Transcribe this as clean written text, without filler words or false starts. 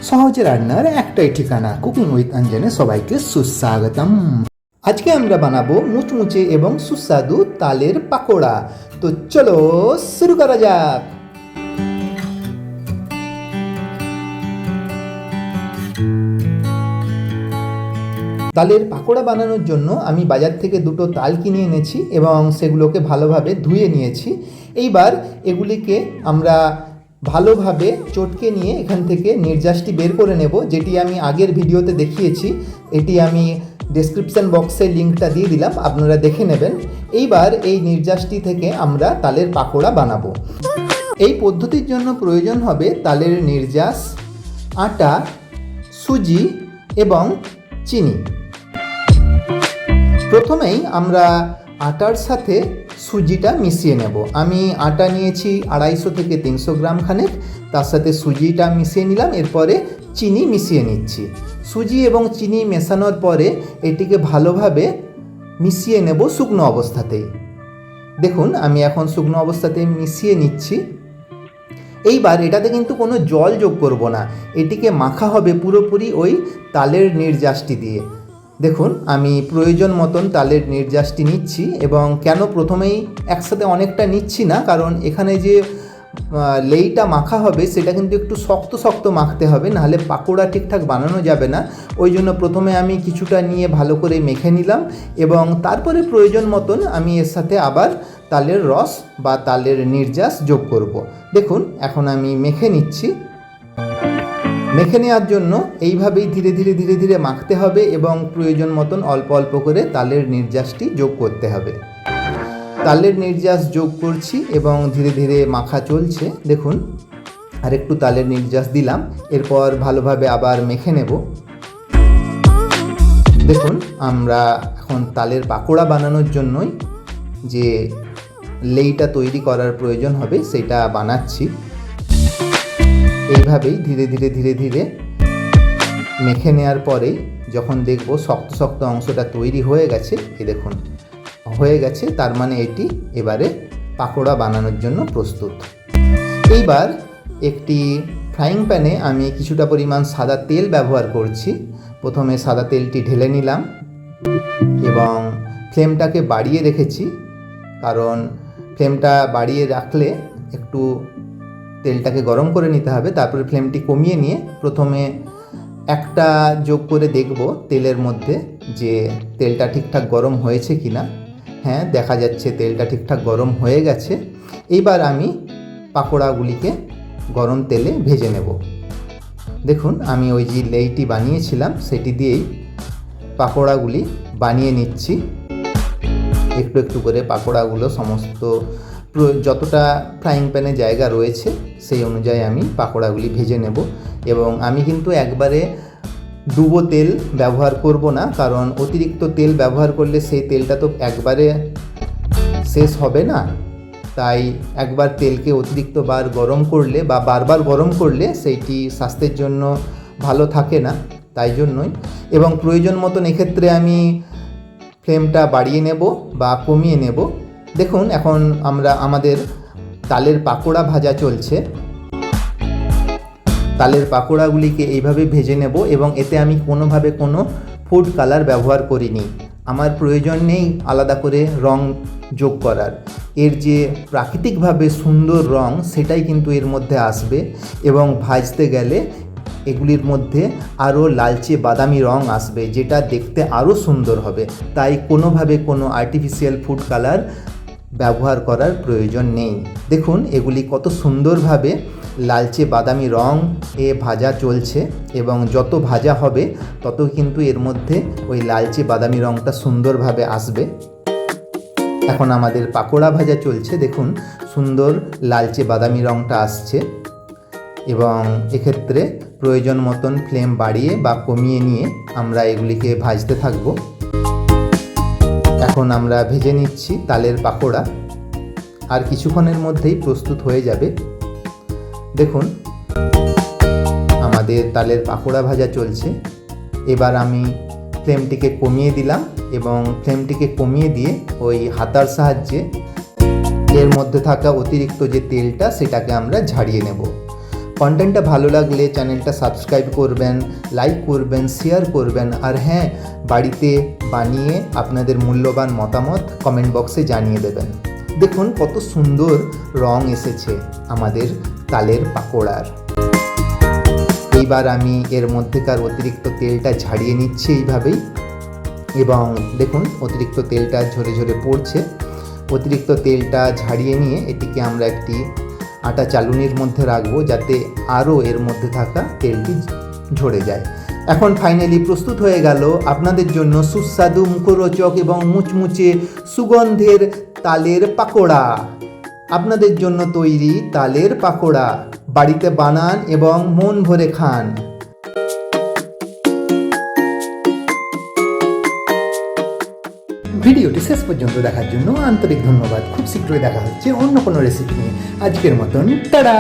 সহজে রান্নার একটাই ঠিকানা কুকিং উইথ অঞ্জনে সবাইকে সুস্বাগতম। আজকে আমরা বানাবো মুচমুচে এবং সুস্বাদু তালের পাকোড়া। তো চলো শুরু করা যাক। তালের পাকোড়া বানানোর জন্য আমি বাজার থেকে দুটো তাল কিনে এনেছি এবং সেগুলোকে ভালোভাবে ধুয়ে নিয়েছি। এইবার এগুলিকে আমরা ভালোভাবে চটকে নিয়ে এখান থেকে নির্যাসটি বের করে নেব, যেটি আমি আগের ভিডিওতে দেখিয়েছি। এটি আমি ডেসক্রিপশন বক্সে লিঙ্কটা দিয়ে দিলাম, আপনারা দেখে নেবেন। এইবার এই নির্যাসটি থেকে আমরা তালের পাকোড়া বানাবো। এই পদ্ধতির জন্য প্রয়োজন হবে তালের নির্যাস, আটা, সুজি এবং চিনি। প্রথমেই আমরা আটার সাথে সুজিটা মিশিয়ে নেব। আমি আটা নিয়েছি 250 থেকে 300 গ্রাম খানেক, তার সাথে সুজিটা মিশিয়ে নিলাম। এরপরে চিনি মিশিয়ে নিচ্ছি। সুজি এবং চিনি মেশানোর পরে এটিকে ভালোভাবে মিশিয়ে নেব শুকনো অবস্থাতেই। দেখুন আমি এখন শুকনো অবস্থাতেই মিশিয়ে নিচ্ছি। এইবার এটাতে কিন্তু কোনো জল যোগ করব না, এটিকে মাখা হবে পুরোপুরি ওই তালের নির্যাসটি দিয়ে। দেখুন আমি প্রয়োজন মতন তালের নির্যাসটি নিচ্ছি, এবং কেন প্রথমেই একসাথে অনেকটা নিচ্ছি না, কারণ এখানে যে লেইটা মাখা হবে সেটা কিন্তু একটু শক্ত শক্ত মাখতে হবে, নাহলে পাকোড়া ঠিকঠাক বানানো যাবে না। ওই জন্য প্রথমে আমি কিছুটা নিয়ে ভালো করে মেখে নিলাম, এবং তারপরে প্রয়োজন মতন আমি এর সাথে আবার তালের রস বা তালের নির্যাস যোগ করব। দেখুন এখন আমি মেখে নিচ্ছি। মেখে নেওয়ার জন্য এইভাবেই ধীরে ধীরে মাখতে হবে, এবং প্রয়োজন মতন অল্প অল্প করে তালের নির্যাসটি যোগ করতে হবে। তালের নির্যাস যোগ করছি এবং ধীরে ধীরে মাখা চলছে। দেখুন আরেকটু তালের নির্যাস দিলাম, এরপর ভালোভাবে আবার মেখে নেব। দেখুন আমরা এখন তালের পাকোড়া বানানোর জন্যই যে লেইটা তৈরি করার প্রয়োজন হবে সেটা বানাচ্ছি। এইভাবেই ধীরে ধীরে মেখে নেওয়ার পরে যখন দেখব শক্ত শক্ত অংশটা তৈরি হয়ে গেছে, এই দেখুন হয়ে গেছে, তার মানে এটি এবারে পাকোড়া বানানোর জন্য প্রস্তুত। এইবার একটি ফ্রাইং প্যানে আমি কিছুটা পরিমাণ সাদা তেল ব্যবহার করছি। প্রথমে সাদা তেলটি ঢেলে নিলাম এবং ফ্লেমটাকে বাড়িয়ে রেখেছি, কারণ ফ্লেমটা বাড়িয়ে রাখলে একটু তেলটাকে গরম করে নিতে হবে। তারপরে ফ্লেমটি কমিয়ে নিয়ে প্রথমে একটা যোগ করে দেখব তেলের মধ্যে যে তেলটা ঠিকঠাক গরম হয়েছে কি না। হ্যাঁ, দেখা যাচ্ছে তেলটা ঠিকঠাক গরম হয়ে গেছে। এইবার আমি পাকোড়াগুলিকে গরম তেলে ভেজে নেব। দেখুন আমি ওই যে লেইটি বানিয়েছিলাম সেটি দিয়েই পাকোড়াগুলি বানিয়ে নিচ্ছি। একটু একটু করে পাকোড়াগুলো সমস্ত যতটা ফ্রাইং প্যানে জায়গা রয়েছে সেই অনুযায়ী আমি পাকোড়াগুলি ভেজে নেব। এবং আমি কিন্তু একবারে ডুবো তেল ব্যবহার করব না, কারণ অতিরিক্ত তেল ব্যবহার করলে সেই তেলটা তো একবারে শেষ হবে না। তাই একবার তেলকে অতিরিক্ত বার গরম করলে বা বারবার গরম করলে সেইটি স্বাস্থ্যের জন্য ভালো থাকে না, তাই জন্যই। এবং প্রয়োজন মতন এক্ষেত্রে আমি ফ্লেমটা বাড়িয়ে নেব বা কমিয়ে নেব। দেখুন এখন আমাদের তালের পাকোড়া ভাজা চলছে। তালের পাকোড়াগুলিকে এইভাবে ভেজে নেব, এবং এতে আমি কোনোভাবে কোনো ফুড কালার ব্যবহার করিনি। আমার প্রয়োজন নেই আলাদা করে রং যোগ করার। এর যে প্রাকৃতিকভাবে সুন্দর রং সেটাই কিন্তু এর মধ্যে আসবে, এবং ভাজতে গেলে এগুলির মধ্যে আরও লালচে বাদামি রং আসবে, যেটা দেখতে আরও সুন্দর হবে। তাই কোনোভাবে কোনো আর্টিফিশিয়াল ফুড কালার ব্যবহার করার প্রয়োজন নেই। দেখুন এগুলি কত সুন্দরভাবে লালচে বাদামি রং এ ভাজা চলছে, এবং যত ভাজা হবে তত কিন্তু এর মধ্যে ওই লালচে বাদামি রংটা সুন্দরভাবে আসবে। এখন আমাদের পাকোড়া ভাজা চলছে। দেখুন সুন্দর লালচে বাদামি রংটা আসছে, এবং এক্ষেত্রে প্রয়োজন মতন ফ্লেম বাড়িয়ে বা কমিয়ে নিয়ে আমরা এগুলিকে ভাজতে থাকব। এখন আমরা ভেজে নিচ্ছি তালের পাকোড়া, আর কিছুক্ষণের মধ্যেই প্রস্তুত হয়ে যাবে। দেখুন আমাদের তালের পাকোড়া ভাজা চলছে। এবার আমি ফ্লেমটিকে কমিয়ে দিলাম, এবং ফ্লেমটিকে কমিয়ে দিয়ে ওই হাতার সাহায্যে এর মধ্যে থাকা অতিরিক্ত যে তেলটা সেটাকে আমরা ঝাড়িয়ে নেব। কন্টেন্টটা ভালো লাগলে চ্যানেলটা সাবস্ক্রাইব করবেন, লাইক করবেন, শেয়ার করবেন, আর হ্যাঁ, বাড়িতে বানিয়ে আপনাদের মূল্যবান মতামত কমেন্ট বক্সে জানিয়ে দেবেন। দেখুন কত সুন্দর রং এসেছে আমাদের তালের পাকোড়ার। এইবার আমি এর মধ্যেকার অতিরিক্ত তেলটা ঝাড়িয়ে নিচ্ছি এইভাবেই, এবং দেখুন অতিরিক্ত তেলটা ঝরে ঝরে পড়ছে। অতিরিক্ত তেলটা ঝাড়িয়ে নিয়ে এটিকে আমরা একটি আটা চালুনির মধ্যে রাখবো, যাতে আরও এর মধ্যে থাকা তেলটি ঝরে যায়। এখন ফাইনালি প্রস্তুত হয়ে গেল আপনাদের জন্য সুস্বাদু, মুখরোচক এবং মুচমুচে সুগন্ধের তালের পাকোড়া। আপনাদের জন্য তৈরি তালের পাকোড়া। বাড়িতে বানান এবং মন ভরে খান। ভিডিওটি শেষ পর্যন্ত দেখার জন্য আন্তরিক ধন্যবাদ। খুব শীঘ্রই দেখা হচ্ছে অন্য কোনো রেসিপি নিয়ে। আজকের মতন টাটা।